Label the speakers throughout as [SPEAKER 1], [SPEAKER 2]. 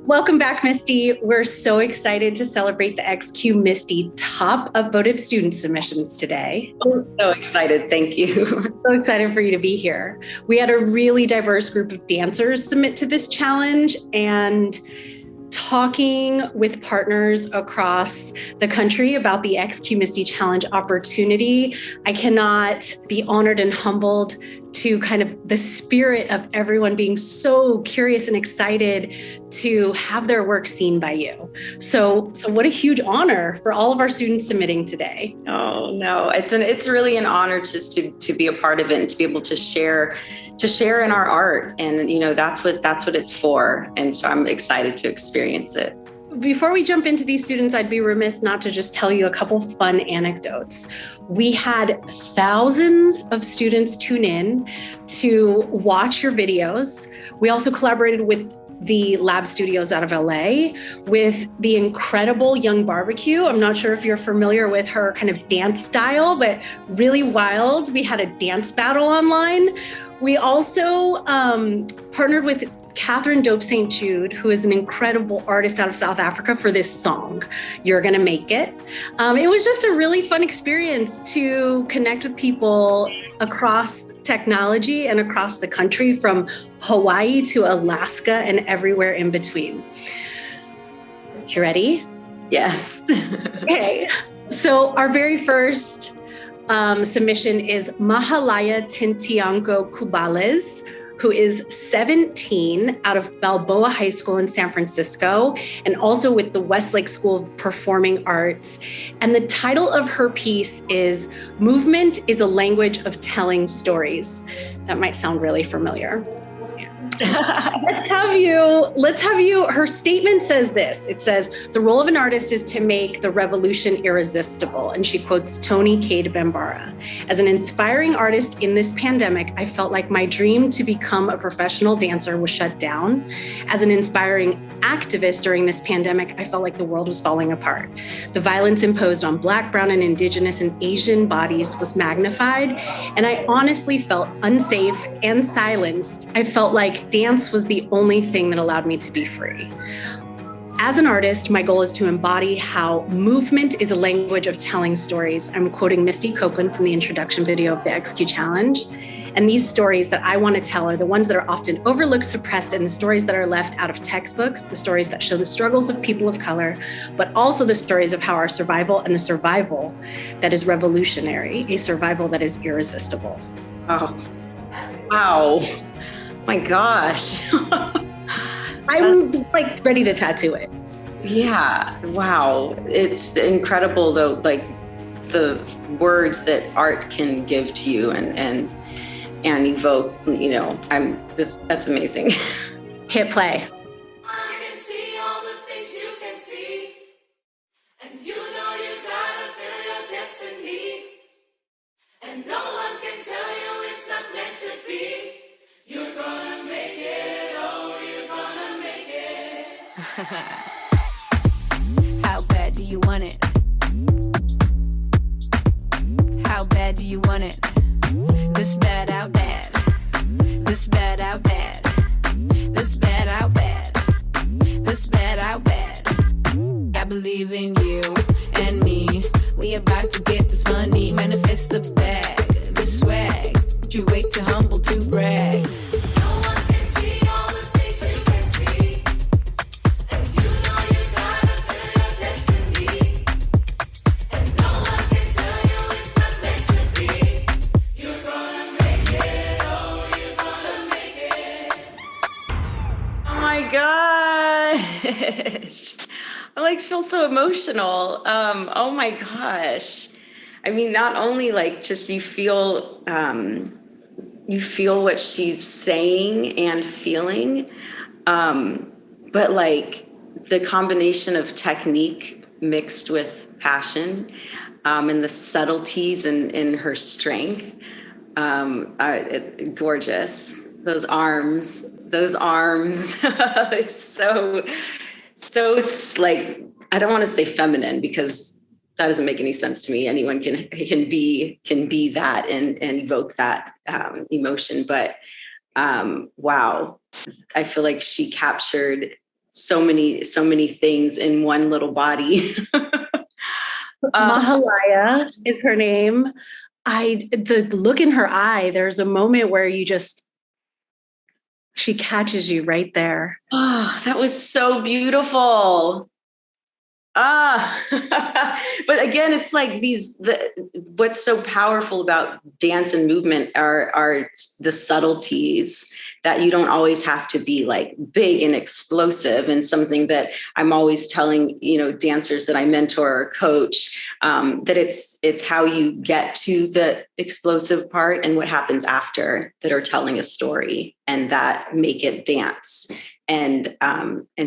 [SPEAKER 1] Welcome back, Misty. We're so excited to celebrate the XQ Misty top upvoted student submissions today.
[SPEAKER 2] So excited. Thank you.
[SPEAKER 1] So excited for you to be here. We had a really diverse group of dancers submit to this challenge, and talking with partners across the country about the XQ Misty Challenge opportunity, I cannot be honored and humbled to kind of the spirit of everyone being so curious and excited to have their work seen by you. So what a huge honor for all of our students submitting today.
[SPEAKER 2] Oh no, it's really an honor just to be a part of it and to be able to share in our art. And that's what it's for. And so I'm excited to experience it.
[SPEAKER 1] Before we jump into these students, I'd be remiss not to just tell you a couple fun anecdotes. We had thousands of students tune in to watch your videos. We also collaborated with the lab studios out of LA with the incredible Young Barbecue. I'm not sure if you're familiar with her kind of dance style, but really wild. We had a dance battle online. We also partnered with Catherine Dope St. Jude, who is an incredible artist out of South Africa, for this song, You're Gonna Make It. It was just a really fun experience to connect with people across technology and across the country, from Hawaii to Alaska and everywhere in between. You ready?
[SPEAKER 2] Yes.
[SPEAKER 1] Okay. So our very first submission is Mahalaya Tintiangco-Cubales, who is 17, out of Balboa High School in San Francisco, and also with the Westlake School of Performing Arts. And the title of her piece is Movement is a Language of Telling Stories. That might sound really familiar. Let's have you, her statement says this. It says, the role of an artist is to make the revolution irresistible. And she quotes Tony Cade Bambara. As an inspiring artist in this pandemic, I felt like my dream to become a professional dancer was shut down. As an inspiring activist during this pandemic, I felt like the world was falling apart. The violence imposed on Black, Brown, and Indigenous and Asian bodies was magnified. And I honestly felt unsafe and silenced. I felt like dance was the only thing that allowed me to be free. As an artist, my goal is to embody how movement is a language of telling stories. I'm quoting Misty Copeland from the introduction video of the XQ Challenge. And these stories that I want to tell are the ones that are often overlooked, suppressed, and the stories that are left out of textbooks, the stories that show the struggles of people of color, but also the stories of how our survival and the survival that is revolutionary, a survival that is irresistible.
[SPEAKER 2] Oh, wow. My gosh.
[SPEAKER 1] I'm like ready to tattoo it.
[SPEAKER 2] Yeah. Wow. It's incredible though, like the words that art can give to you and evoke, that's amazing.
[SPEAKER 1] Hit play.
[SPEAKER 3] I can see all the things you can see, and you gotta feel your destiny, and no one can tell you it's not meant to be. You're gonna make it, oh, you're gonna make it.
[SPEAKER 4] How bad do you want it? How bad do you want it? This bad out bad. This bad out bad. This bad out bad. This bad out bad. I believe in you and me. We about to get this money, manifest the bag, the swag. You wait too humble to brag.
[SPEAKER 3] No one can see all the things you can see, and you gotta feel your destiny, and no one can tell you it's not meant to be. You're gonna make it, oh, you're gonna make it.
[SPEAKER 2] Oh my gosh. I feel so emotional. Oh my gosh. I mean, not only just you feel what she's saying and feeling, but the combination of technique mixed with passion, and the subtleties in her strength, gorgeous. Those arms, so I don't want to say feminine because that doesn't make any sense to me. Anyone can be that and evoke that emotion. But wow, I feel like she captured so many things in one little body.
[SPEAKER 1] Mahalaya is her name. The look in her eye, there's a moment where she catches you right there.
[SPEAKER 2] Oh, that was so beautiful. But again, it's like what's so powerful about dance and movement are the subtleties that you don't always have to be like big and explosive. And something that I'm always telling, dancers that I mentor or coach, that it's how you get to the explosive part and what happens after that are telling a story and that make it dance. And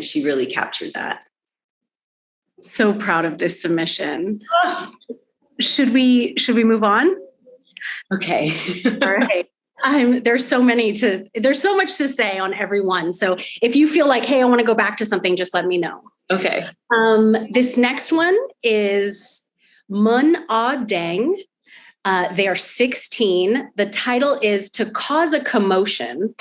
[SPEAKER 2] she really captured that.
[SPEAKER 1] So proud of this submission. Should we move on?
[SPEAKER 2] Okay.
[SPEAKER 1] All right. There's so much to say on every one. So if you feel like, hey, I want to go back to something, just let me know.
[SPEAKER 2] Okay.
[SPEAKER 1] This next one is Minh-Anh Dang. They are 16. The title is To Cause a Commotion.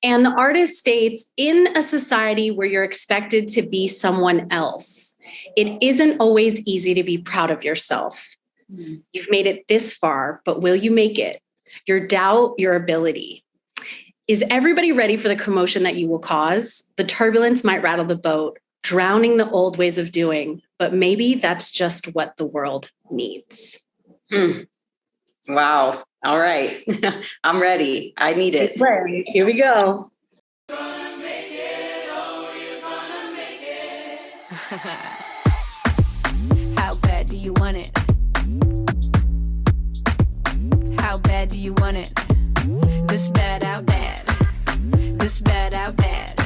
[SPEAKER 1] And the artist states, in a society where you're expected to be someone else, it isn't always easy to be proud of yourself. You've made it this far, but will you make it? Your doubt, your ability. Is everybody ready for the commotion that you will cause? The turbulence might rattle the boat, drowning the old ways of doing, but maybe that's just what the world needs.
[SPEAKER 2] Wow. All right. I'm ready. I need it.
[SPEAKER 1] Here we go.
[SPEAKER 3] Gonna make it, oh, you're gonna make it.
[SPEAKER 4] How bad do you want it? How bad do you want it? This bad out bad. This bad out bad.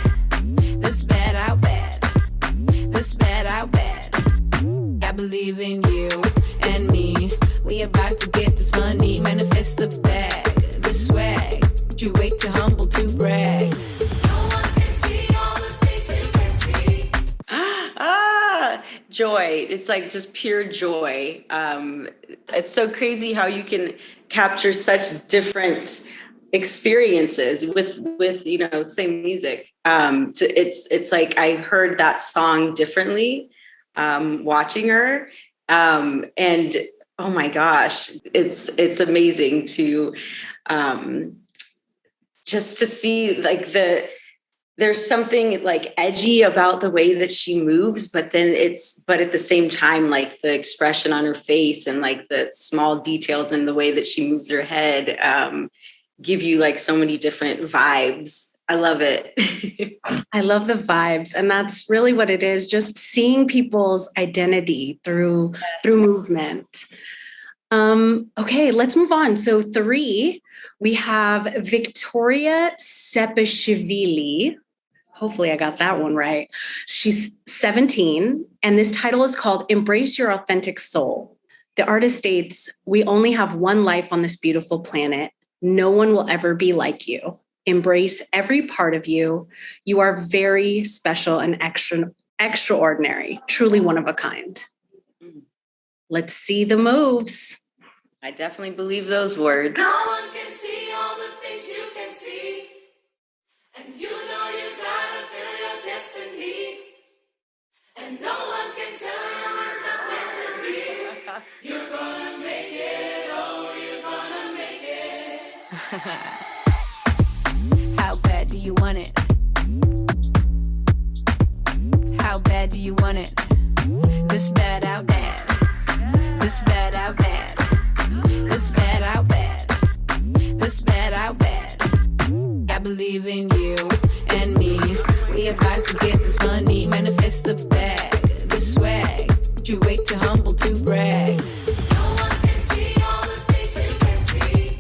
[SPEAKER 4] This bad out bad. This bad out bad. I believe in you and me. We about to get this money, manifest the bag, the swag. You wait to humble to brag.
[SPEAKER 3] No one can see all the things you can see.
[SPEAKER 2] Joy. It's like just pure joy. It's so crazy how you can capture such different experiences with same music. It's like I heard that song differently watching her, and oh my gosh, it's amazing to just to see like there's something like edgy about the way that she moves, but at the same time, like the expression on her face and like the small details in the way that she moves her head give you like so many different vibes. I love it.
[SPEAKER 1] I love the vibes. And that's really what it is. Just seeing people's identity through movement. Okay, let's move on. So 3, we have Victoria Sepiashvili. Hopefully I got that one right. She's 17, and this title is called Embrace Your Authentic Soul. The artist states, we only have one life on this beautiful planet. No one will ever be like you. Embrace every part of you. You are very special and extraordinary, truly one of a kind. Let's see the moves.
[SPEAKER 2] I definitely believe those words.
[SPEAKER 3] No one can see all the things you can see. And you know you gotta feel your destiny. And no one can tell you it's not meant to be. You're gonna make it, oh, you're gonna make it.
[SPEAKER 4] How bad do you want it? How bad do you want it? This bad out bad. This bad out bad. This bad out bad. This bad out bad. I believe in you and me. We about to get this money, manifest the bag, the swag. You wait to humble to brag.
[SPEAKER 3] No one can see all the things you can see.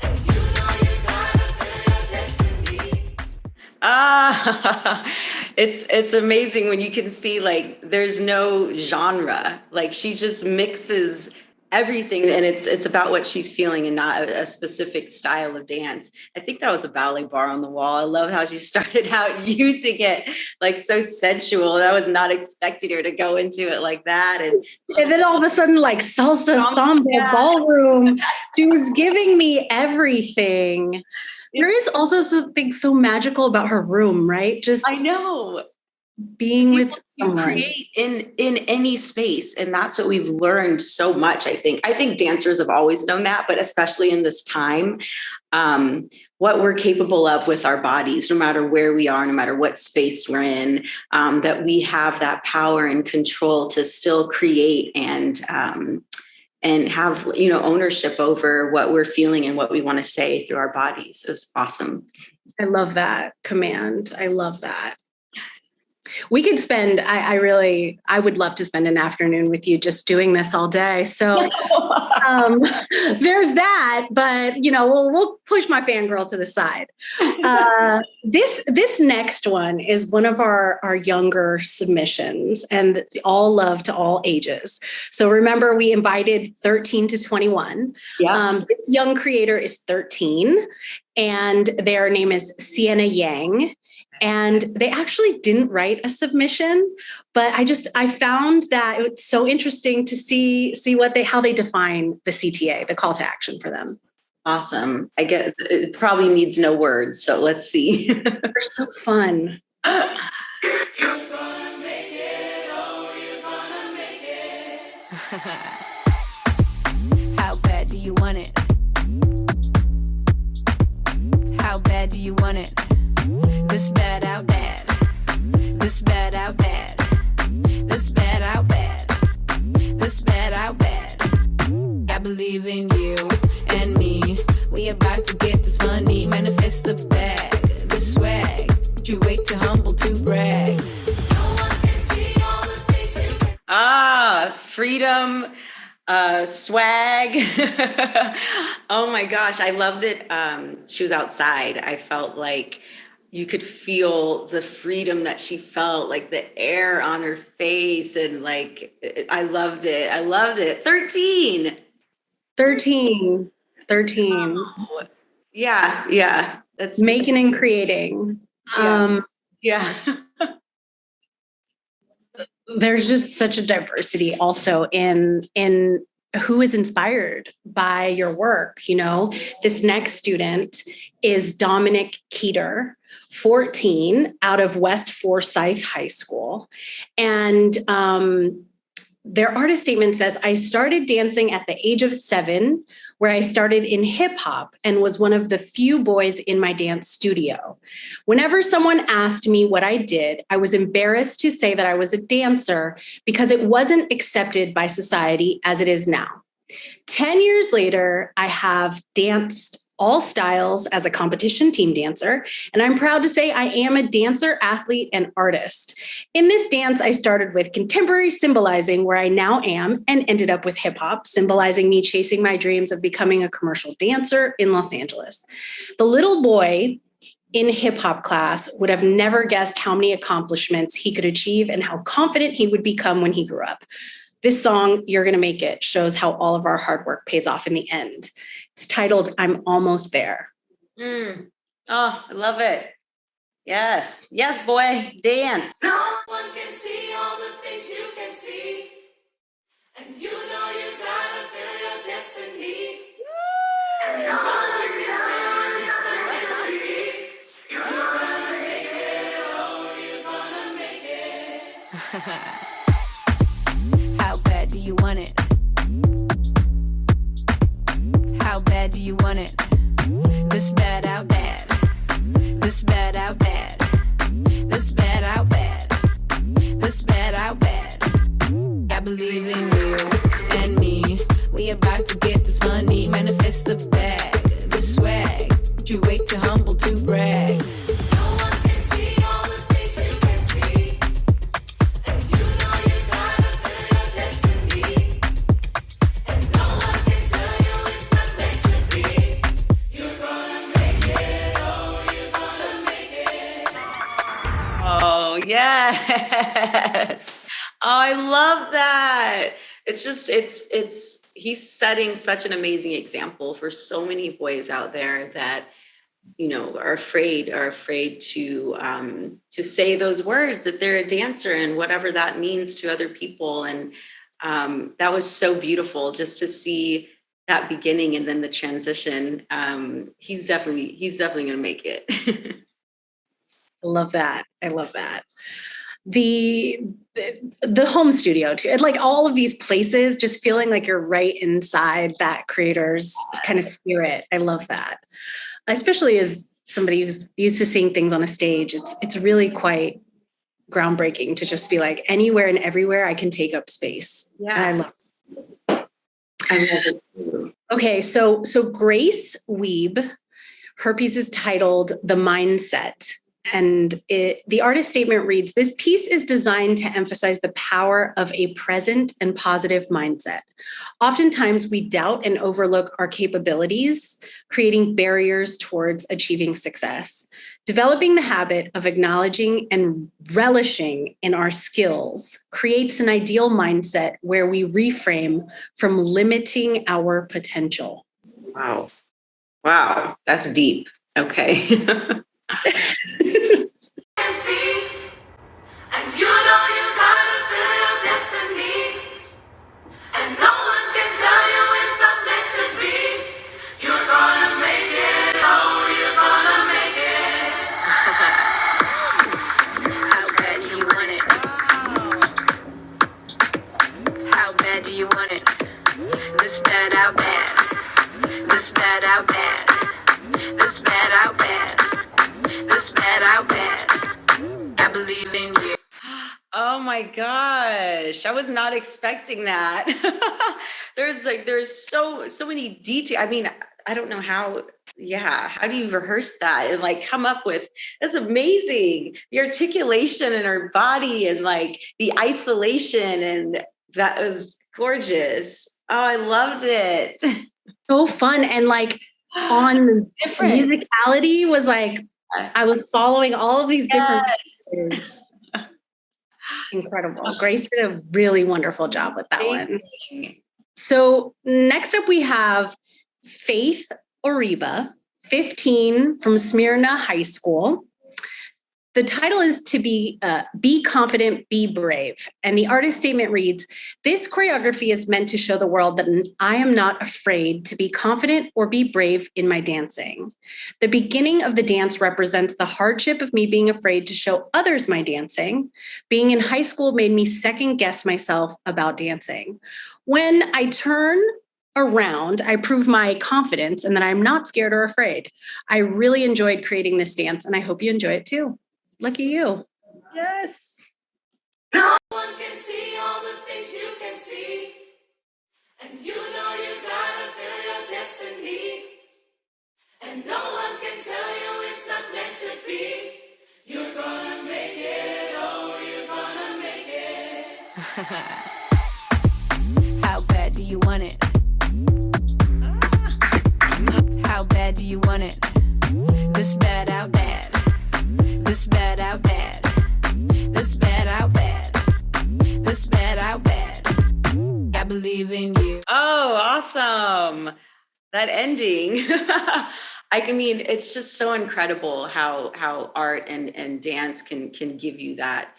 [SPEAKER 3] And you know you gotta feel your destiny.
[SPEAKER 2] It's amazing when you can see like there's no genre. Like she just mixes everything, and it's about what she's feeling and not a specific style of dance. I think that was a ballet bar on the wall. I love how she started out using it like so sensual. I was not expecting her to go into it like that. And
[SPEAKER 1] then all of a sudden, like salsa, samba,
[SPEAKER 2] yeah.
[SPEAKER 1] ballroom, she was giving me everything. There is also something so magical about her room, right? Just
[SPEAKER 2] I know.
[SPEAKER 1] being with
[SPEAKER 2] You
[SPEAKER 1] someone.
[SPEAKER 2] create in any space, and that's what we've learned so much. I think dancers have always known that, but especially in this time, what we're capable of with our bodies, no matter where we are, no matter what space we're in, that we have that power and control to still create and have, ownership over what we're feeling and what we want to say through our bodies is awesome.
[SPEAKER 1] I love that command. I love that. We could spend, I would love to spend an afternoon with you just doing this all day. So there's that, but we'll push my fangirl to the side. This next one is one of our younger submissions, and all love to all ages. So remember, we invited 13 to 21.
[SPEAKER 2] Yeah.
[SPEAKER 1] This young creator is 13, and their name is Ciena Yang. And they actually didn't write a submission, but I found that it's so interesting to see how they define the CTA, the call to action for them.
[SPEAKER 2] Awesome. I get it probably needs no words, so let's see.
[SPEAKER 1] They're so fun.
[SPEAKER 3] You're gonna make it, oh, you're gonna make it.
[SPEAKER 4] How bad do you want it? How bad do you want it? This bad out bad. This bad out bad. This bad out bad. This bad out bad. I believe in you and me. We about to get this money. Manifest the bag, the swag. You wait to humble to brag.
[SPEAKER 3] No one can see all the things you can.
[SPEAKER 2] Freedom, swag. Oh my gosh. I love that she was outside. I felt like you could feel the freedom that she felt, like the air on her face. And like, I loved it. 13.
[SPEAKER 1] 13.
[SPEAKER 2] Oh, yeah. That's
[SPEAKER 1] Making and creating.
[SPEAKER 2] yeah.
[SPEAKER 1] There's just such a diversity also in who is inspired by your work. This next student is Dominic Keeter, 14, out of West Forsyth High School. And their artist statement says, I started dancing at the age of 7, where I started in hip hop and was one of the few boys in my dance studio. Whenever someone asked me what I did, I was embarrassed to say that I was a dancer because it wasn't accepted by society as it is now. 10 years later, I have danced all styles as a competition team dancer, and I'm proud to say I am a dancer, athlete, and artist. In this dance, I started with contemporary symbolizing, where I now am, and ended up with hip hop, symbolizing me chasing my dreams of becoming a commercial dancer in Los Angeles. The little boy in hip hop class would have never guessed how many accomplishments he could achieve and how confident he would become when he grew up. This song, You're Gonna Make It, shows how all of our hard work pays off in the end. It's titled, I'm Almost There.
[SPEAKER 2] Oh, I love it. Yes, boy, dance.
[SPEAKER 3] No one can see all the things you can see. And you know you gotta feel your destiny. And no one can tell you it's not meant to be. You're gonna make it, oh, you're gonna make it.
[SPEAKER 4] How bad do you want it? How bad do you want it? This bad out bad. This bad out bad. This bad out bad. This bad out bad. I believe in you and me. We about to get this money. Manifest the bag, the swag. You wait to humble to brag.
[SPEAKER 3] No one can see all the things you can see. And you know you gotta feel your destiny. And no one can tell you it's not meant to be. You're gonna make it, oh, you're gonna make it.
[SPEAKER 2] Oh, yes. Oh, I love that. It's just, he's setting such an amazing example for so many boys out there that, are afraid to say those words, that they're a dancer and whatever that means to other people. And that was so beautiful just to see that beginning and then the transition. He's definitely going to make it.
[SPEAKER 1] I love that. I love that. The home studio too, like all of these places, just feeling like you're right inside that creator's kind of spirit. I love that, especially as somebody who's used to seeing things on a stage. It's really quite groundbreaking to just be like, anywhere and everywhere I can take up space.
[SPEAKER 2] Yeah,
[SPEAKER 1] And
[SPEAKER 2] I love it too.
[SPEAKER 1] Okay, so Grace Wiebe, her piece is titled "The Mindset." And the artist statement reads, "This piece is designed to emphasize the power of a present and positive mindset. Oftentimes, we doubt and overlook our capabilities, creating barriers towards achieving success. Developing the habit of acknowledging and relishing in our skills creates an ideal mindset where we reframe from limiting our potential."
[SPEAKER 2] Wow, that's deep. Okay.
[SPEAKER 3] Can see, and you know you gotta feel your destiny, and no one can tell you it's not meant to be. You're gonna make it, oh, you're gonna make it.
[SPEAKER 4] How bad do you want it? How bad do you want it? This bad out bad. This bad out bad. This bad out bad. This bad out bad. I believe in you.
[SPEAKER 2] Oh my gosh, I was not expecting that. there's so many details. I mean, I don't know how do you rehearse that and like come up with, that's amazing. The articulation in her body and like the isolation, and that was gorgeous. Oh, I loved it.
[SPEAKER 1] So fun. And like on
[SPEAKER 2] Different.
[SPEAKER 1] musicality was like, I was following all of these different pieces. Incredible. Grace did a really wonderful job with that one. So next up we have Faith Oriba, 15, from Smyrna High School. The title is to be confident, be brave. And the artist statement reads, "This choreography is meant to show the world that I am not afraid to be confident or be brave in my dancing. The beginning of the dance represents the hardship of me being afraid to show others my dancing. Being in high school made me second guess myself about dancing. When I turn around, I prove my confidence and that I'm not scared or afraid. I really enjoyed creating this dance, and I hope you enjoy it too. Lucky you."
[SPEAKER 2] Yes.
[SPEAKER 3] No one can see all the things you can see, and you know you gotta feel your destiny, and no one can tell you it's not meant to be. You're gonna make it, oh, you're gonna make it.
[SPEAKER 4] How bad do you want it? How bad do you want it? This bad out bad. This bad out bad. This bad out bad. This bad out bad. I believe in you.
[SPEAKER 2] Oh, awesome. That ending. I mean, it's just so incredible how art and dance can give you that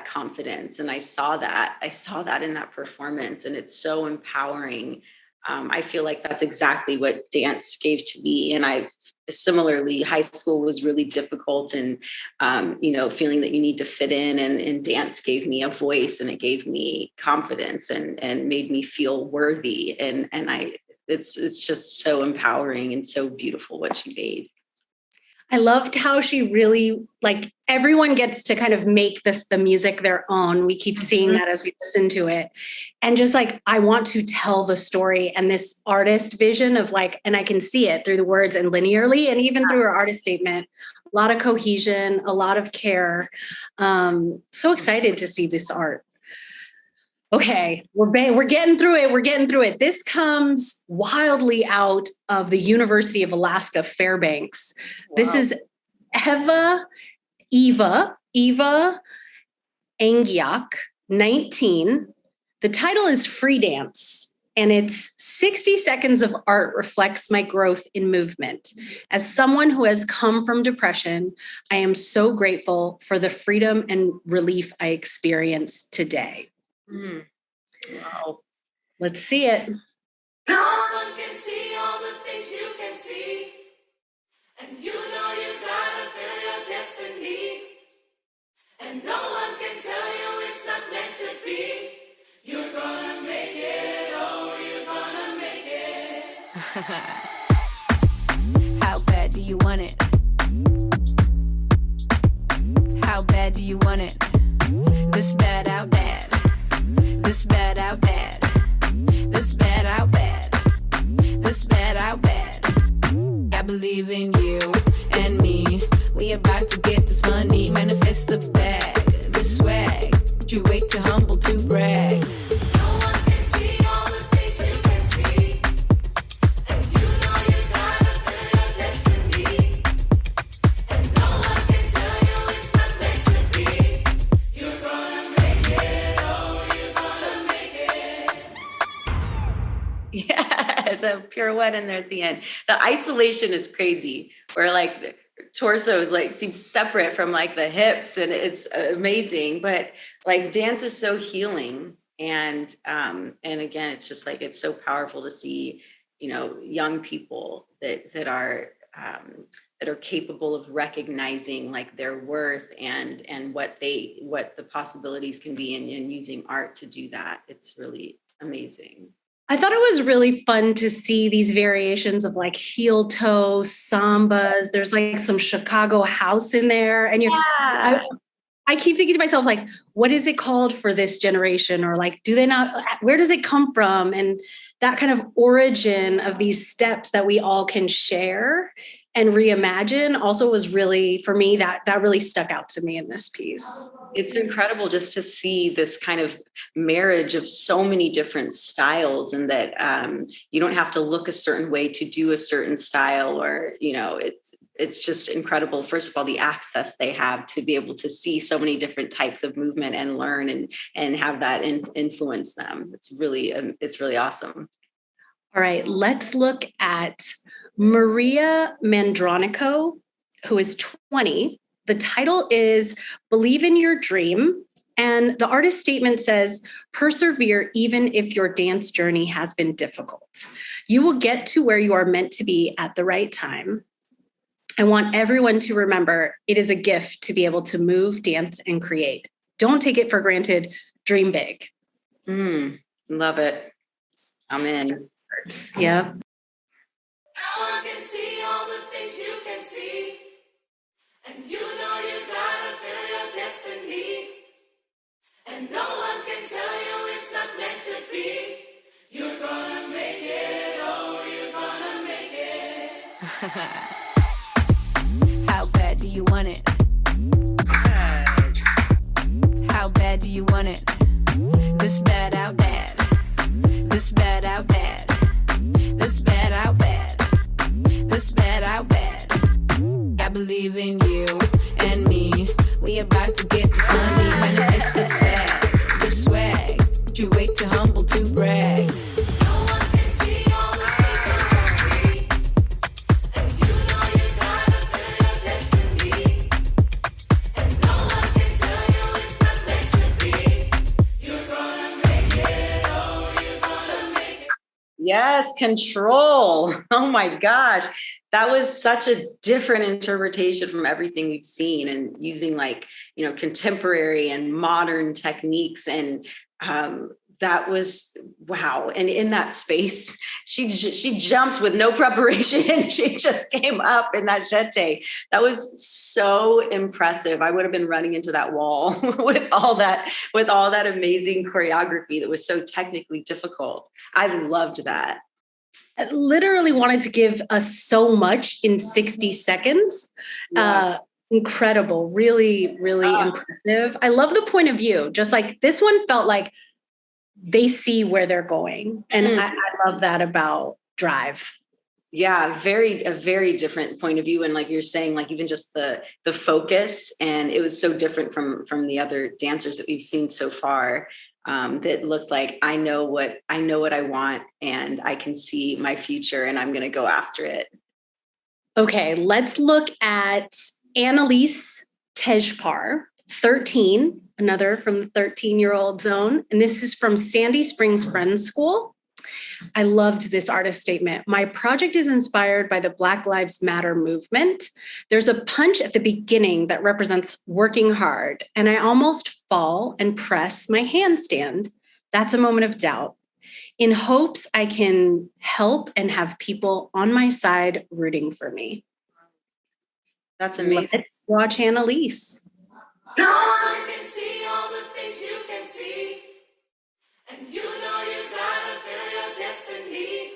[SPEAKER 2] confidence. And I saw that in that performance, and it's so empowering. I feel like that's exactly what dance gave to me. And similarly, high school was really difficult, and feeling that you need to fit in, and dance gave me a voice, and it gave me confidence, and made me feel worthy. And it's just so empowering and so beautiful what she made.
[SPEAKER 1] I loved how she really, like, everyone gets to kind of make the music their own. We keep seeing that as we listen to it. And just like, I want to tell the story, and this artist vision of like, and I can see it through the words and linearly, and even through her artist statement, a lot of cohesion, a lot of care. So excited to see this art. Okay, we're getting through it. We're getting through it. This comes wildly out of the University of Alaska, Fairbanks. Wow. This is Eva Angiak, 19. The title is Free Dance, and it's 60 seconds of art reflects my growth in movement. As someone who has come from depression, I am so grateful for the freedom and relief I experience today.
[SPEAKER 2] Wow.
[SPEAKER 1] Let's see it.
[SPEAKER 3] No one can see all the things you can see. And you know you gotta feel your destiny. And no one can tell you it's not meant to be. You're gonna make it, oh, you're gonna make it.
[SPEAKER 4] How bad do you want it? How bad do you want it? This bad out bad. This bad out bad. This bad out bad. This bad out bad. I believe in you and me. We about to get this money. Manifest the bag, the swag. You wait too humble to brag.
[SPEAKER 3] No one can see all the things you can see. And you know you gotta feel your destiny. And no one can tell you it's not meant to be. You're gonna make it, oh, you're gonna make it.
[SPEAKER 2] Yes, a pirouette in there at the end. The isolation is crazy, where like the torso is like seems separate from like the hips, and it's amazing. But like dance is so healing, and again, it's just like it's so powerful to see, young people that are capable of recognizing like their worth and what the possibilities can be, and using art to do that. It's really amazing.
[SPEAKER 1] I thought it was really fun to see these variations of like heel toe sambas. There's like some Chicago house in there. And I keep thinking to myself, like, what is it called for this generation? Or like, do they not, where does it come from? And that kind of origin of these steps that we all can share and reimagine also was really, for me, that really stuck out to me in this piece.
[SPEAKER 2] It's incredible just to see this kind of marriage of so many different styles, and that you don't have to look a certain way to do a certain style, or, it's just incredible. First of all, the access they have to be able to see so many different types of movement and learn and have that influence them. It's really awesome.
[SPEAKER 1] All right, let's look at Maria Mandronico, who is 20. The title is Believe in Your Dream. And the artist statement says, persevere even if your dance journey has been difficult. You will get to where you are meant to be at the right time. I want everyone to remember it is a gift to be able to move, dance, and create. Don't take it for granted. Dream big.
[SPEAKER 2] Love it. I'm in.
[SPEAKER 1] Yeah.
[SPEAKER 3] No one can see all the things you can see. And you know you gotta feel your destiny. And no one can tell you it's not meant to be. You're gonna make it, oh, you're gonna make it.
[SPEAKER 4] How bad do you want it? How bad do you want it? This bad out bad. This bad out bad. This bad out bad. This bad out bad. I believe in you and me. We about to get this money. Manifest the bag, the swag. You wait too humble to brag.
[SPEAKER 3] No one can see all the things you can see. And you know you gotta feel your destiny. And no one can tell you it's not meant to be. You're gonna make it, oh, you're gonna make it.
[SPEAKER 2] Yes, control. Oh my gosh. That was such a different interpretation from everything we've seen, and using like, contemporary and modern techniques. And that was, wow. And in that space, she jumped with no preparation. She just came up in that jeté. That was so impressive. I would have been running into that wall with all that amazing choreography that was so technically difficult. I loved that.
[SPEAKER 1] I literally wanted to give us so much in 60 seconds.
[SPEAKER 2] Yeah.
[SPEAKER 1] Incredible. Really, really impressive. I love the point of view. Just like this one felt like they see where they're going. And I love that about Drive.
[SPEAKER 2] Yeah, a very different point of view. And like you're saying, like even just the focus, and it was so different from the other dancers that we've seen so far. That looked like I know what I want, and I can see my future, and I'm going to go after it.
[SPEAKER 1] Okay, let's look at Annalise Tejpar, 13, another from the 13-year-old zone. And this is from Sandy Springs Friends School. I loved this artist statement. My project is inspired by the Black Lives Matter movement. There's a punch at the beginning that represents working hard, and I almost fall and press my handstand. That's a moment of doubt, in hopes I can help and have people on my side rooting for me.
[SPEAKER 2] That's amazing.
[SPEAKER 1] Let's watch Annalise.
[SPEAKER 3] No one can see all the things you can see. And you know you gotta feel your destiny.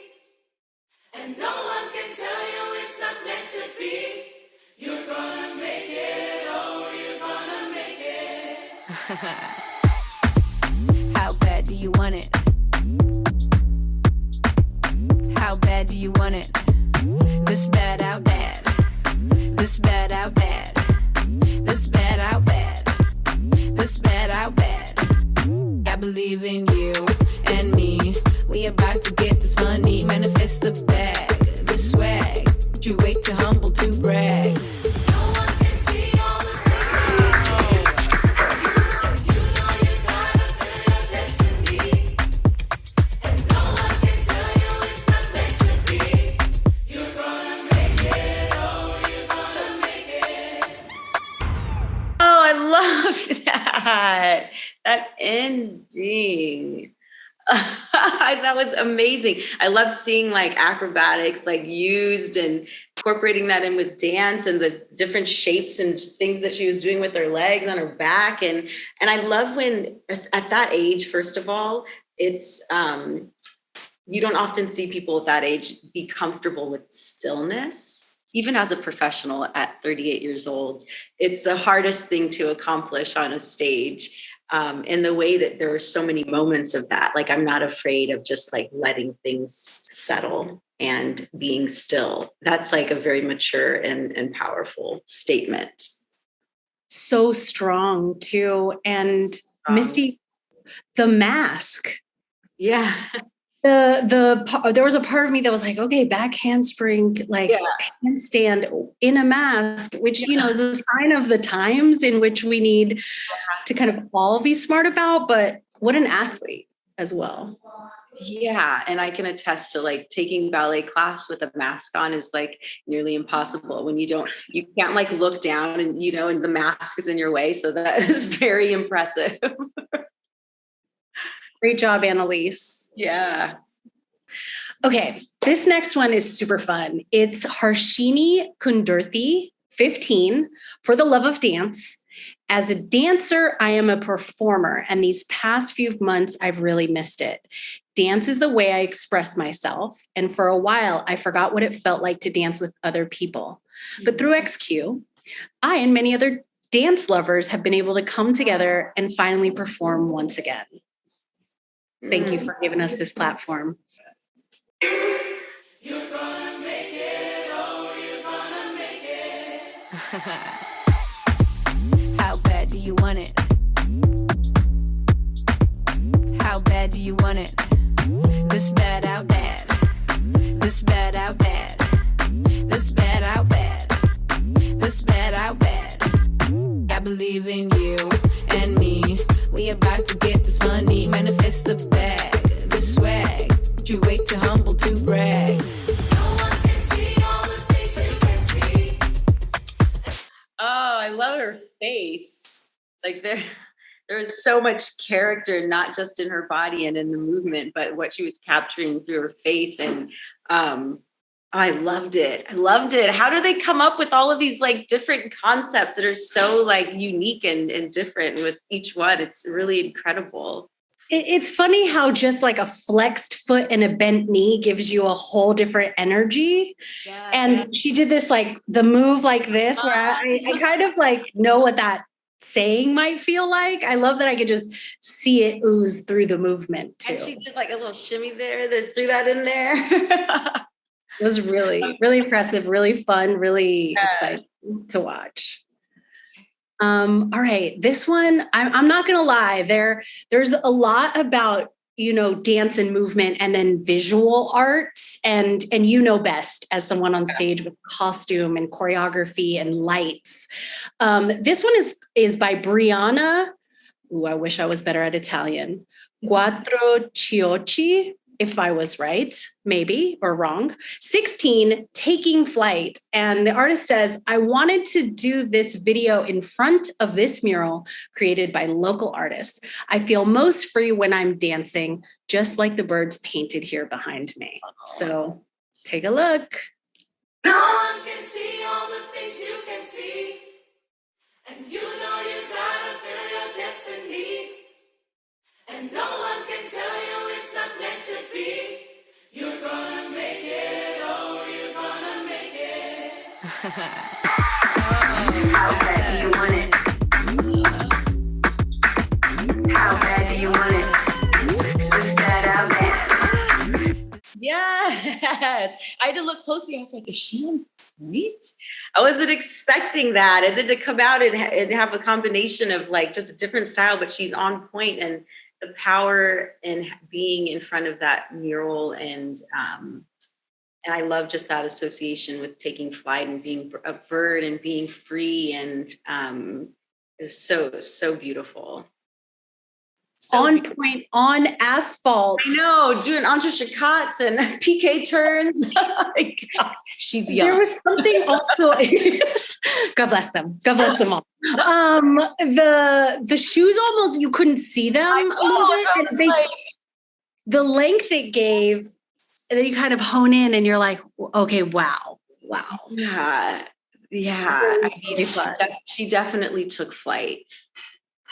[SPEAKER 3] And no one can tell you it's not meant to be. You're gonna make it, oh, you're gonna make it.
[SPEAKER 4] How bad do you want it? How bad do you want it? This bad out bad. This bad out bad. This bad out bad. This bad out bad. I believe in you and me. We about to get this money, manifest the bag, the swag. You wait too humble to brag.
[SPEAKER 3] No one can see all the things you can see. You know you gotta feel your destiny. And no one can tell you it's not meant to be. You're gonna make it, oh, you're gonna make it.
[SPEAKER 2] Oh, I loved that. That ending. That was amazing. I loved seeing like acrobatics like used and incorporating that in with dance and the different shapes and things that she was doing with her legs on her back. And I love when at that age, first of all, it's you don't often see people at that age be comfortable with stillness. Even as a professional at 38 years old, it's the hardest thing to accomplish on a stage. In the way that there are so many moments of that. Like, I'm not afraid of just like letting things settle and being still. That's like a very mature and powerful statement.
[SPEAKER 1] So strong too. And Misty, the mask.
[SPEAKER 2] Yeah.
[SPEAKER 1] There was a part of me that was like, okay, back handspring, like handstand in a mask, which, you know, is a sign of the times in which we need to kind of all be smart about, but what an athlete as well.
[SPEAKER 2] Yeah. And I can attest to like taking ballet class with a mask on is like nearly impossible when you can't like look down and, you know, and the mask is in your way. So that is very impressive.
[SPEAKER 1] Great job, Annalise.
[SPEAKER 2] Yeah.
[SPEAKER 1] Okay, this next one is super fun. It's Harshini Kundurthi, 15, for the love of dance. As a dancer, I am a performer, and these past few months, I've really missed it. Dance is the way I express myself, and for a while, I forgot what it felt like to dance with other people. But through XQ, I and many other dance lovers have been able to come together and finally perform once again. Thank you for giving us this platform.
[SPEAKER 3] You're gonna make it, oh, you're gonna make it.
[SPEAKER 4] How bad do you want it? How bad do you want it? This bad out bad. This bad out bad. This bad out bad. This bad out bad. I believe in you and me. We about to get this money, manifest the bag, the swag. You wait too humble to brag.
[SPEAKER 3] No one can see all the things you can see.
[SPEAKER 2] Oh, I love her face. Like there was so much character, not just in her body and in the movement, but what she was capturing through her face. And I loved it. I loved it. How do they come up with all of these like different concepts that are so like unique and different with each one? It's really incredible.
[SPEAKER 1] It's funny how just like a flexed foot and a bent knee gives you a whole different energy.
[SPEAKER 2] Yeah.
[SPEAKER 1] And she did this, like the move like this, where I kind of like know what that saying might feel like. I love that I could just see it ooze through the movement too.
[SPEAKER 2] And she did like a little shimmy there. They threw that in there.
[SPEAKER 1] It was really, really impressive, really fun, really exciting to watch. All right, this one, I'm not gonna lie, there's a lot about, you know, dance and movement and then visual arts, and you know best as someone on stage with costume and choreography and lights. This one is by Brianna. Ooh, I wish I was better at Italian. Quattro Ciocci. if I was right, maybe, or wrong. 16, taking flight. And the artist says, I wanted to do this video in front of this mural created by local artists. I feel most free when I'm dancing, just like the birds painted here behind me. So take a look.
[SPEAKER 3] No one can see all the things you can see. And you know you gotta feel your destiny. And no one can tell you it's not meant to be. You're gonna make it, oh, you're gonna make it.
[SPEAKER 2] How bad do you want it? How bad do you want it? Just that out bad.
[SPEAKER 5] Yes. I had to look closely. I was like, is she on point? I wasn't expecting that. And then to come out and have a combination of like just a different style, but she's on point, and the power in being in front of that mural. And I love just that association with taking flight and being a bird and being free, and is so beautiful. So
[SPEAKER 1] On point, on asphalt.
[SPEAKER 5] I know, doing entrechats and PK turns. Oh my God, she's young.
[SPEAKER 1] There was something also. God bless them. God bless them all. The shoes almost you couldn't see them a little bit. And the length it gave, and then you kind of hone in, and you're like, okay, wow.
[SPEAKER 5] Yeah. I mean, she definitely took flight.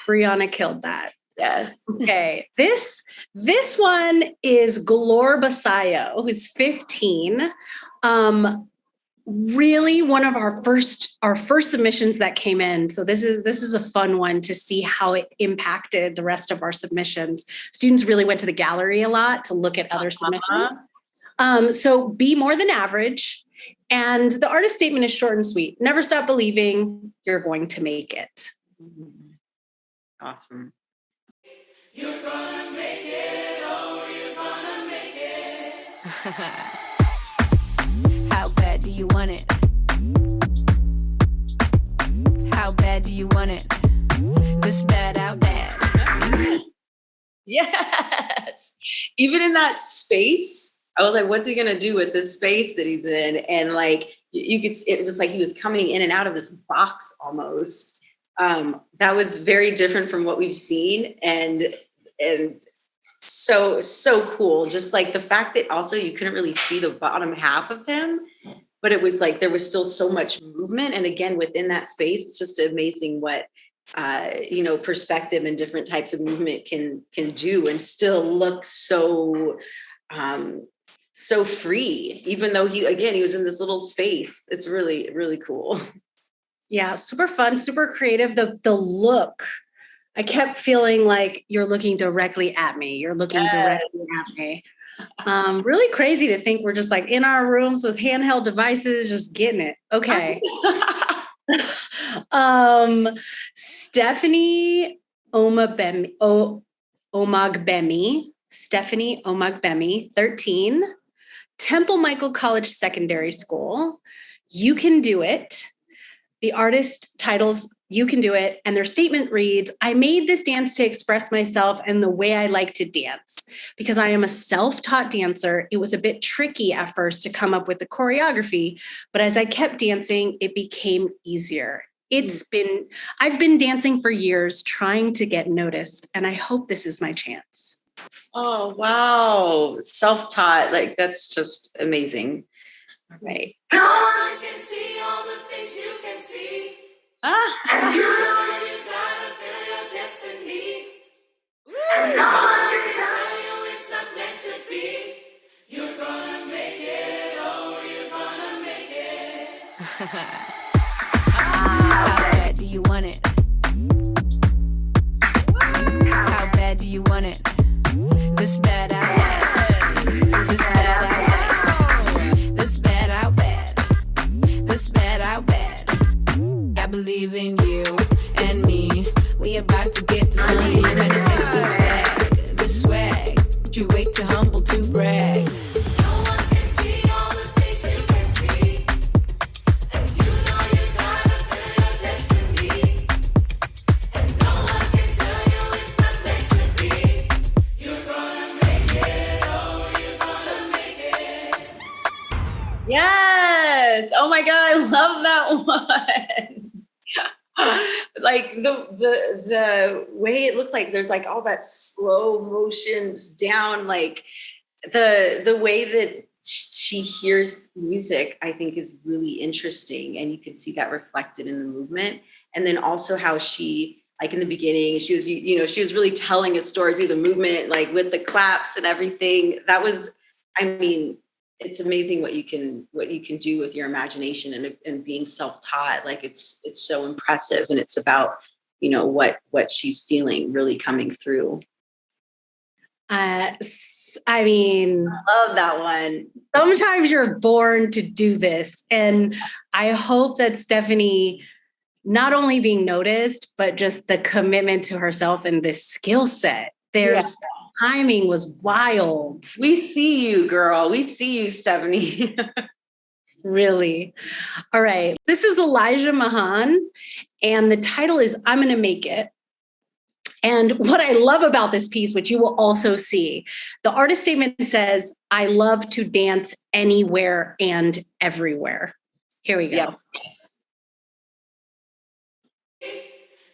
[SPEAKER 1] Brianna killed that.
[SPEAKER 5] Yes.
[SPEAKER 1] Okay, this one is Glor Basayo, who's 15. Really one of our first submissions that came in. So this is a fun one to see how it impacted the rest of our submissions. Students really went to the gallery a lot to look at other submissions. So be more than average. And the artist statement is short and sweet. Never stop believing you're going to make it.
[SPEAKER 5] Awesome.
[SPEAKER 3] You're gonna make it, oh, you're gonna make it.
[SPEAKER 4] How bad do you want it? How bad do you want it? This bad out bad.
[SPEAKER 5] Yes. Even in that space, I was like, what's he gonna do with this space that he's in? And like you could, it was like he was coming in and out of this box almost. That was very different from what we've seen, and so cool. Just like the fact that also you couldn't really see the bottom half of him, but it was like there was still so much movement. And again, within that space, it's just amazing what perspective and different types of movement can do and still look so free, even though he was in this little space. It's really, really cool.
[SPEAKER 1] Yeah, super fun, super creative. The look, I kept feeling like you're looking directly at me. You're looking directly at me. Really crazy to think we're just like in our rooms with handheld devices, just getting it. Okay. Stephanie Omagbemi, 13, Temple Michael College Secondary School. You can do it. The artist titles You Can Do It, and their statement reads, I made this dance to express myself and the way I like to dance. Because I am a self-taught dancer, it was a bit tricky at first to come up with the choreography, but as I kept dancing, it became easier. I've been dancing for years, trying to get noticed, and I hope this is my chance.
[SPEAKER 5] Oh, wow. Self-taught, like that's just amazing. All right.
[SPEAKER 3] No one can see all the things you can see. And you know you gotta feel your destiny. And no one can tell you it's not meant to be. You're gonna make it, oh, you're gonna make it.
[SPEAKER 4] How bad do you want it? How bad do you want it? This bad out bad. This bad out bad. This bad out bad. This bad out bad. I believe in you and me. We about to get this money, manifest the bag. This swag. You wait to humble to brag.
[SPEAKER 3] No one can see all the things you can see. And you know you gotta feel your destiny. And no one can tell you it's not meant to be. You're gonna make it, oh,
[SPEAKER 5] one. Like the way it looked like there's like all that slow motions down, like the way that she hears music, I think is really interesting. And you can see that reflected in the movement. And then also how she, like in the beginning, she was, she was really telling a story through the movement, like with the claps and everything. That was, I mean, it's amazing what you can do with your imagination and being self-taught. Like it's so impressive. And it's about, what she's feeling really coming through.
[SPEAKER 1] I mean,
[SPEAKER 5] I love that one.
[SPEAKER 1] Sometimes you're born to do this. And I hope that Stephanie, not only being noticed, but just the commitment to herself and this skill set. There's timing was wild.
[SPEAKER 5] We see you, girl. We see you, Stephanie.
[SPEAKER 1] Really. All right. This is Elijah Mahan, and the title is I'm Gonna Make It. And what I love about this piece, which you will also see, the artist statement says, I love to dance anywhere and everywhere. Here we go.
[SPEAKER 5] Yep.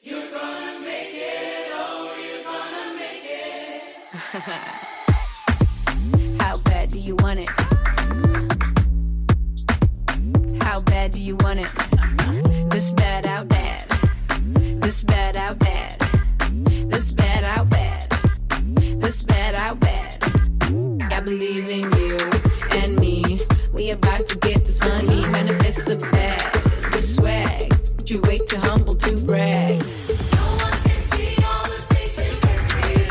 [SPEAKER 3] You're gonna make it, oh, you're gonna make it.
[SPEAKER 4] How bad do you want it? How bad do you want it? This bad out bad. This bad out bad. This bad out bad. This bad out bad. I believe in you and me. We about to get this money. Manifest the bag, the swag. You wait to humble to brag.
[SPEAKER 3] No one can see all the things you can see.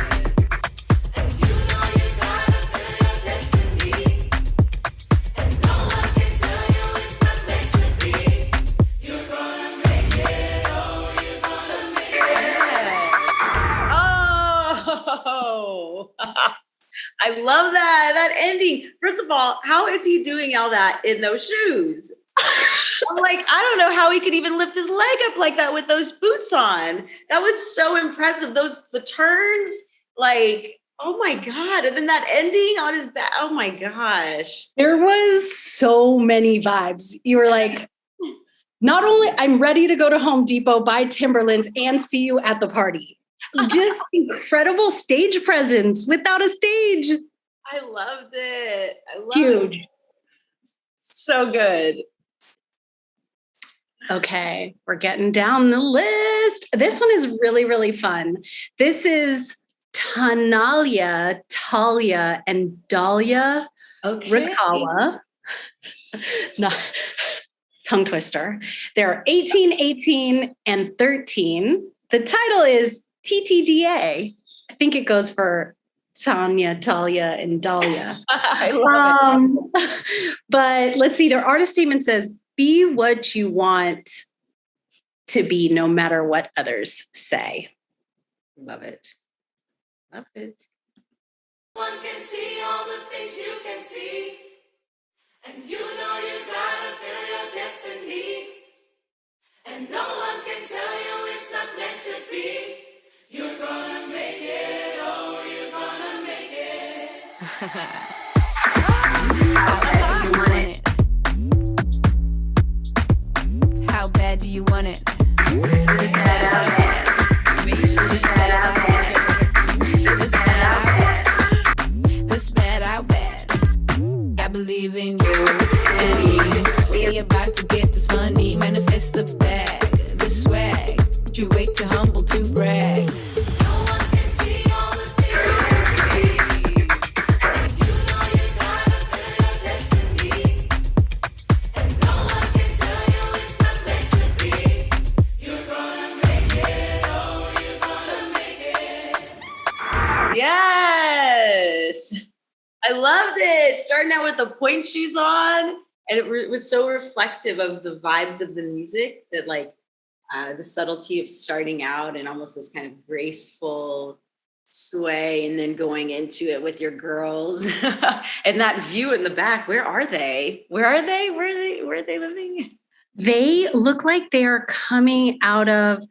[SPEAKER 3] And you know you gotta feel your destiny. And no one can tell you it's not meant to be. You're gonna make it, oh, you're gonna make it.
[SPEAKER 5] Oh, I love that ending. First of all, how is he doing all that in those shoes? I'm like, I don't know how he could even lift his leg up like that with those boots on. That was so impressive. The turns, like, oh my God. And then that ending on his back. Oh my gosh.
[SPEAKER 1] There was so many vibes. You were like, not only I'm ready to go to Home Depot, buy Timberlands, and see you at the party. Just incredible stage presence without a stage.
[SPEAKER 5] I loved it. I loved
[SPEAKER 1] Huge.
[SPEAKER 5] it. So good.
[SPEAKER 1] Okay, we're getting down the list. This one is really, really fun. This is Talia, and Dahlia
[SPEAKER 5] Okay.
[SPEAKER 1] Rikawa. No, tongue twister. They're 18, 18, and 13. The title is TTDA. I think it goes for Tanya, Talia, and Dahlia.
[SPEAKER 5] I love it.
[SPEAKER 1] But let's see, their artist statement says, be what you want to be, no matter what others say.
[SPEAKER 5] Love it. Love it.
[SPEAKER 3] One can see all the things you can see. And you know you gotta feel your destiny. And no one can tell you it's not meant to be. You're gonna make it, oh, you're gonna make it.
[SPEAKER 4] How bad do you want it? How bad do you want it? This bad out bad. This bad out bad. This bad out bad. This bad out bad. I believe in you and me. We about to get this money. Manifest the bag, the swag. You wait to humble to brag.
[SPEAKER 3] No one can see all the things you can see. And you know you gotta feel your destiny. And no one can tell you it's not meant to be. You're gonna make it, oh, you're gonna make it.
[SPEAKER 5] Yes. I loved it. Starting out with the point shoes on. And it was so reflective of the vibes of the music that like the subtlety of starting out and almost this kind of graceful sway and then going into it with your girls and that view in the back. Where are they? Where are they? Where are they living?
[SPEAKER 1] They look like they are coming out of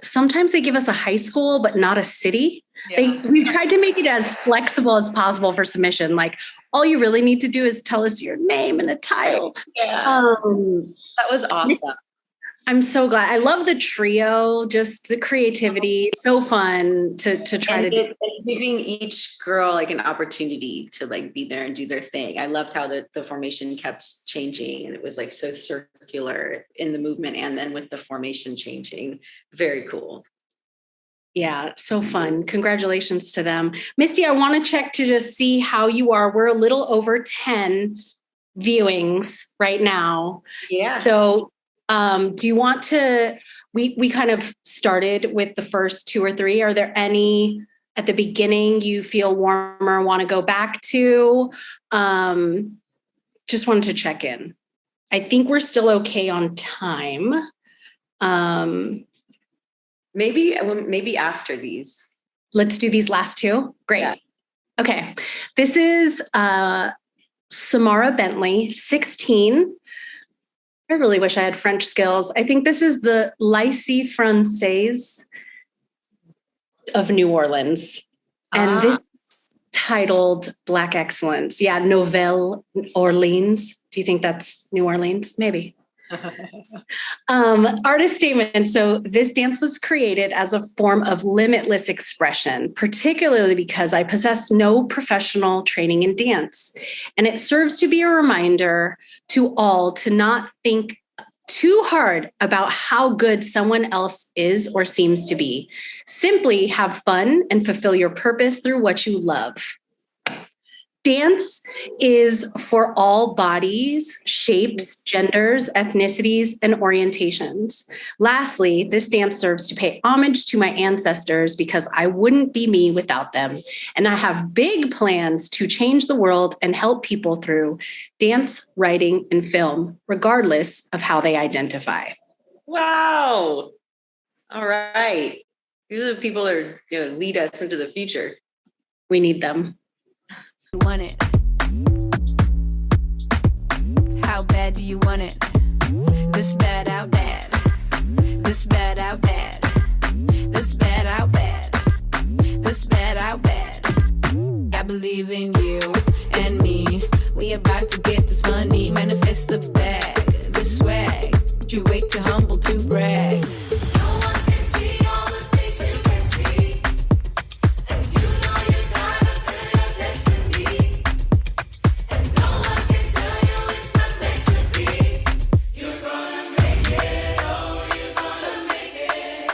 [SPEAKER 1] Sometimes they give us a high school, but not a city.
[SPEAKER 5] Yeah.
[SPEAKER 1] We've tried to make it as flexible as possible for submission. Like, all you really need to do is tell us your name and a title.
[SPEAKER 5] Yeah.
[SPEAKER 1] Um,
[SPEAKER 5] That was awesome.
[SPEAKER 1] I'm so glad. I love the trio, just the creativity. So fun to try to do.
[SPEAKER 5] And giving each girl like an opportunity to like be there and do their thing. I loved how the formation kept changing, and it was like so circular in the movement and then with the formation changing. Very cool.
[SPEAKER 1] Yeah, so fun. Congratulations to them. Misty, I want to check to just see how you are. We're a little over 10 viewings right now.
[SPEAKER 5] Yeah.
[SPEAKER 1] So do you want to, we kind of started with the first 2 or 3. Are there any at the beginning you feel warmer, want to go back to? Just wanted to check in. I think we're still okay on time.
[SPEAKER 5] Maybe after these.
[SPEAKER 1] Let's do these last 2. Great.
[SPEAKER 5] Yeah.
[SPEAKER 1] Okay. This is Samara Bentley, 16. I really wish I had French skills. I think this is the Lycée Française of New Orleans. And this is titled Black Excellence. Yeah, Nouvelle Orleans. Do you think that's New Orleans? Maybe. Artist statement. So this dance was created as a form of limitless expression, particularly because I possess no professional training in dance. And it serves to be a reminder to all to not think too hard about how good someone else is or seems to be. Simply have fun and fulfill your purpose through what you love. Dance is for all bodies, shapes, genders, ethnicities, and orientations. Lastly, this dance serves to pay homage to my ancestors because I wouldn't be me without them. And I have big plans to change the world and help people through dance, writing, and film, regardless of how they identify.
[SPEAKER 5] Wow. All right. These are the people that are going to lead us into the future.
[SPEAKER 1] We need them.
[SPEAKER 4] You want it? How bad do you want it? This bad out bad. This bad out bad. This bad out bad. This bad out bad. I believe in you and me. We about to get this money. Manifest the bag, the swag. You wait too humble to brag.
[SPEAKER 3] No one can see all the things you can see, and you know you gotta feel your destiny. And no one can tell you it's not meant to be. You're gonna make it, oh, you're gonna make it.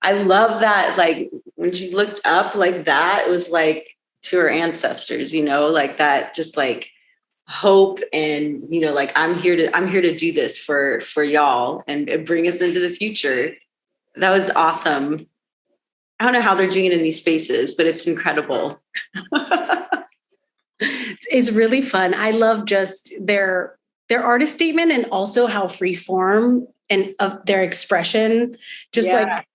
[SPEAKER 5] I love that. Like when she looked up like that, it was like to her ancestors, like that, just like hope and, like I'm here to do this for y'all and bring us into the future. That was awesome. I don't know how they're doing it in these spaces, but it's incredible.
[SPEAKER 1] It's really fun. I love just their artist statement and also how free form and of their expression, just like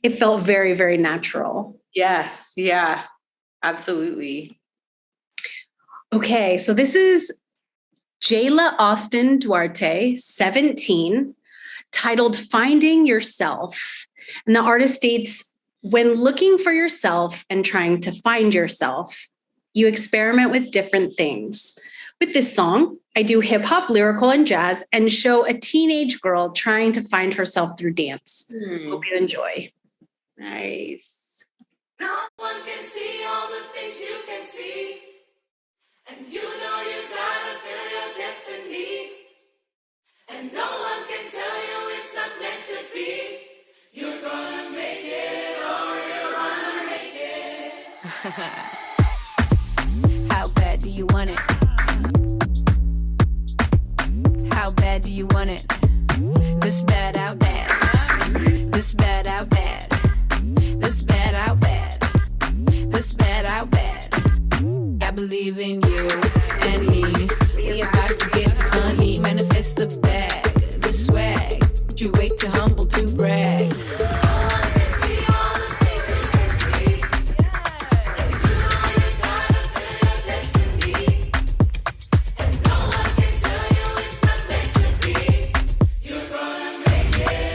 [SPEAKER 1] it felt very, very natural.
[SPEAKER 5] Yes. Yeah, absolutely.
[SPEAKER 1] Okay. So this is Jayla Austin Duarte, 17, titled Finding Yourself. And the artist states, when looking for yourself and trying to find yourself, you experiment with different things. With this song, I do hip hop, lyrical, and jazz and show a teenage girl trying to find herself through dance. Hope you enjoy.
[SPEAKER 5] Nice.
[SPEAKER 3] No one can see all the things you can see, and you know you gotta feel your destiny. And no one can tell you it's not meant to be. You're gonna make it, or you're gonna make it.
[SPEAKER 4] How bad do you want it? How bad do you want it? This bad out bad. This bad out bad. This bad out bad. This bad out bad. I believe in you and me. We about to get this money. Manifest the bag, the swag. You wait too humble to brag.
[SPEAKER 3] No one can see all the things you can see, and you know you gotta feel your destiny. And no one can tell you it's not meant to be. You're gonna make it,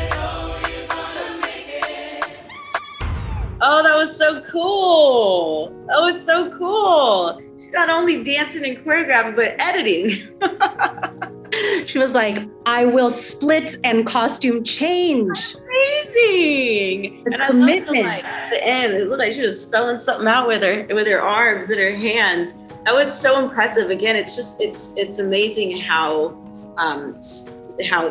[SPEAKER 5] not only dancing and choreographing, but editing.
[SPEAKER 1] She was like, I will split and costume change.
[SPEAKER 5] Amazing.
[SPEAKER 1] The
[SPEAKER 5] And I
[SPEAKER 1] commitment.
[SPEAKER 5] love like at the end, it looked like she was spelling something out with her arms and her hands. That was so impressive. Again, it's amazing how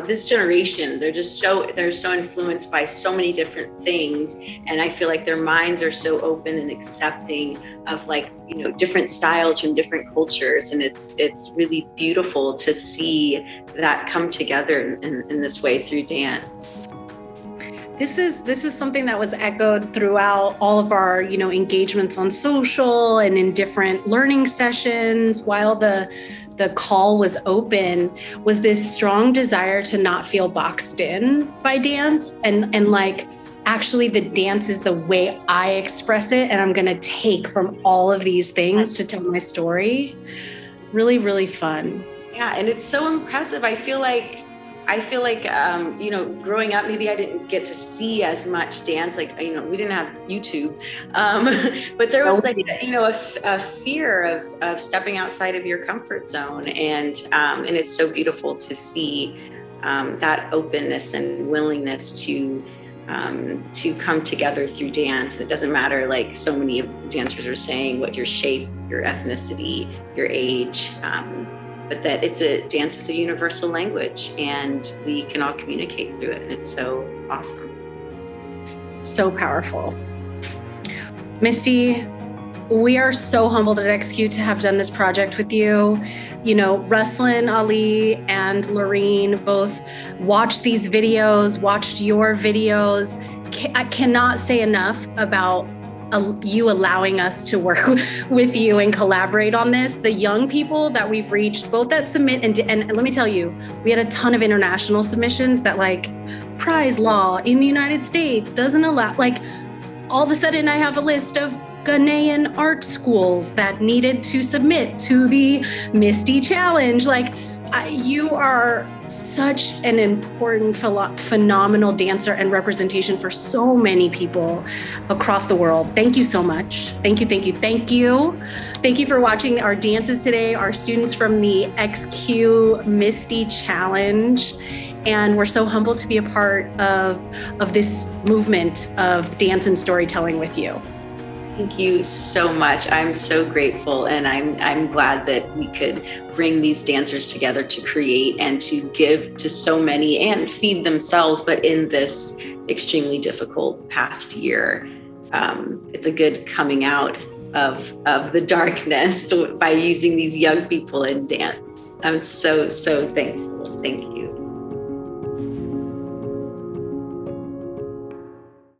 [SPEAKER 5] this generation, they're so influenced by so many different things. And I feel like their minds are so open and accepting of like, different styles from different cultures. And it's really beautiful to see that come together in this way through dance.
[SPEAKER 1] This is something that was echoed throughout all of our, engagements on social and in different learning sessions while the call was open, was this strong desire to not feel boxed in by dance and like, actually the dance is the way I express it, and I'm gonna take from all of these things to tell my story. Really, really fun.
[SPEAKER 5] Yeah, and it's so impressive. I feel like growing up, maybe I didn't get to see as much dance. Like, we didn't have YouTube, but there was like, a fear of stepping outside of your comfort zone, and it's so beautiful to see that openness and willingness to come together through dance. And it doesn't matter, like so many of the dancers are saying, what your shape, your ethnicity, your age. But that dance is a universal language, and we can all communicate through it. And it's so awesome.
[SPEAKER 1] So powerful. Misty, we are so humbled at XQ to have done this project with you. Ruslan, Ali, and Lorene both watched these videos, watched your videos. I cannot say enough about you allowing us to work with you and collaborate on this. The young people that we've reached, both that submit and let me tell you, we had a ton of international submissions that like prize law in the United States doesn't allow, like all of a sudden I have a list of Ghanaian art schools that needed to submit to the Misty Challenge. Like you are such an important, phenomenal dancer and representation for so many people across the world. Thank you so much. Thank you, thank you, thank you. Thank you for watching our dances today, our students from the XQ Misty Challenge. And we're so humbled to be a part of this movement of dance and storytelling with you.
[SPEAKER 5] Thank you so much. I'm so grateful, and I'm glad that we could bring these dancers together to create and to give to so many and feed themselves, but in this extremely difficult past year. It's a good coming out of the darkness by using these young people in dance. I'm so thankful. Thank you.